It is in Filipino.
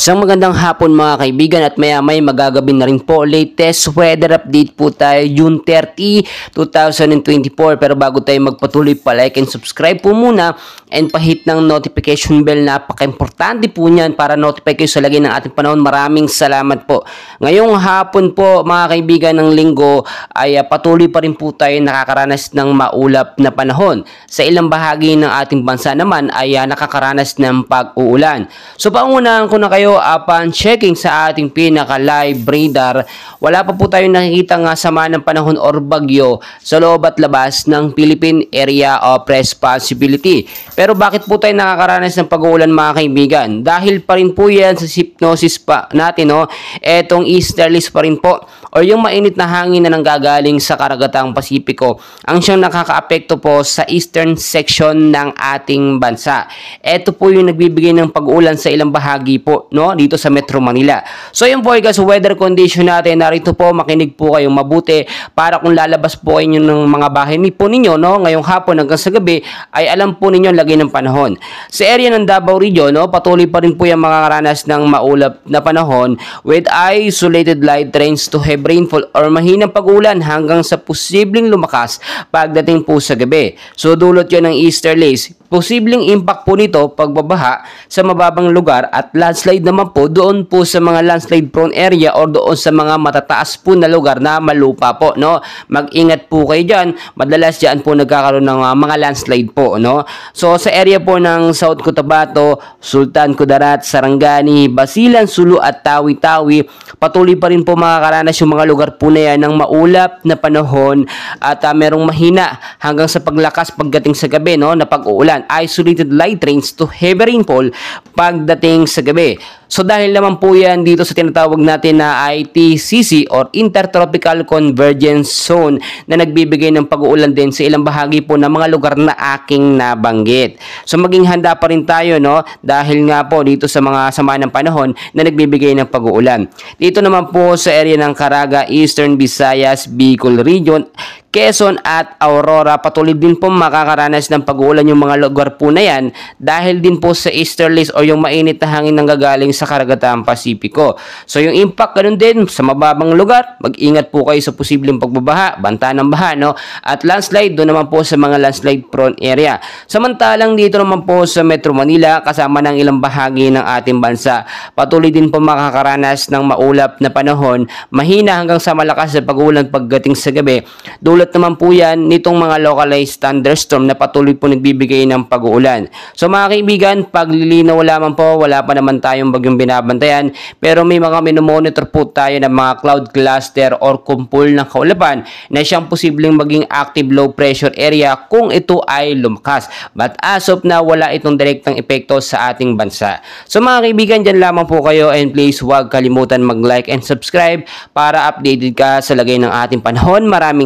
Isang magandang hapon mga kaibigan at maya-may magagabi na rin po. Latest weather update po tayo June 30, 2024. Pero bago tayo magpatuloy pa, like and subscribe po muna and pahit ng notification bell. Napaka-importante po niyan para notify kayo sa lagay ng ating panahon. Maraming salamat po. Ngayong hapon po mga kaibigan ng linggo ay patuloy pa rin po tayo nakakaranas ng maulap na panahon. Sa ilang bahagi ng ating bansa naman ay nakakaranas ng pag-uulan. So pangunahan ko na kayo upon checking sa ating pinaka-live radar, wala pa po tayong nakikita nga sama ng panahon or bagyo sa loob at labas ng Philippine Area of Responsibility. Pero bakit po tayo nakakaranas ng pag-uulan mga kaibigan? Dahil pa rin po yan sa hypnosis pa natin, no? Etong easterlies pa rin po or yung mainit na hangin na nanggagaling sa karagatang Pasipiko ang siyang nakakaapekto po sa eastern section ng ating bansa. Ito po yung nagbibigay ng pag-ulan sa ilang bahagi po, no, dito sa Metro Manila. So yun po guys, weather condition natin, narito po, makinig po kayong mabuti para kung lalabas po kayo ng mga bahay po ninyo, no, ngayong hapon hanggang sa gabi ay alam po ninyo lagay ng panahon. Sa area ng Davao Region, no, patuloy pa rin po yung mga karanas ng maulap na panahon with isolated light rains to heavy rainfall or mahinang pag-ulan hanggang sa posibleng lumakas pagdating po sa gabi. So dulot yun ng easterlies. Posibleng impact po nito pagbabaha sa mababang lugar at landslide naman po doon po sa mga landslide prone area or doon sa mga matataas po na lugar na malupa po, no. Mag-ingat po kayo diyan. Madalas diyan po nagkakaroon ng mga landslide po, no. So sa area po ng South Cotabato, Sultan Kudarat, Sarangani, Basilan, Sulu at Tawi-Tawi, patuloy pa rin po makakaranas yung mga lugar po na yan ng maulap na panahon at merong mahina hanggang sa paglakas pagdating sa gabi, no, na pag-uulan. Isolated light rains to heavy rainfall pagdating sa gabi. So dahil naman po yan dito sa tinatawag natin na ITCC or Intertropical Convergence Zone na nagbibigay ng pag-uulan din sa ilang bahagi po ng mga lugar na aking nabanggit. So maging handa pa rin tayo, no, dahil nga po dito sa mga sama ng panahon na nagbibigay ng pag-uulan. Dito naman po sa area ng Caraga, Eastern Visayas, Bicol Region, Quezon at Aurora, patuloy din po makakaranas ng pag-uulan yung mga lugar po na yan dahil din po sa easterlies o yung mainit na hangin nang gagaling sa karagatang Pasipiko. So yung impact ganun din sa mababang lugar, mag-ingat po kayo sa posibleng pagbabaha, banta ng baha, no? At landslide, doon naman po sa mga landslide prone area. Samantalang dito naman po sa Metro Manila, kasama ng ilang bahagi ng ating bansa, patuloy din po makakaranas ng maulap na panahon, mahina hanggang sa malakas na pag-ulan pagdating sa gabi. Dulot naman po yan nitong mga localized thunderstorm na patuloy po nagbibigay ng pag-uulan. So mga kaibigan, paglilinaw lamang po, wala pa naman tayong bagyong binabantayan, pero may mga minomonitor po tayo ng mga cloud cluster or kumpul ng kaulapan na siyang posibleng maging active low pressure area kung ito ay lumakas. But as of now, wala itong direktang epekto sa ating bansa. So mga kaibigan, dyan lamang po kayo and please huwag kalimutan mag-like and subscribe para updated ka sa lagay ng ating panahon. Maraming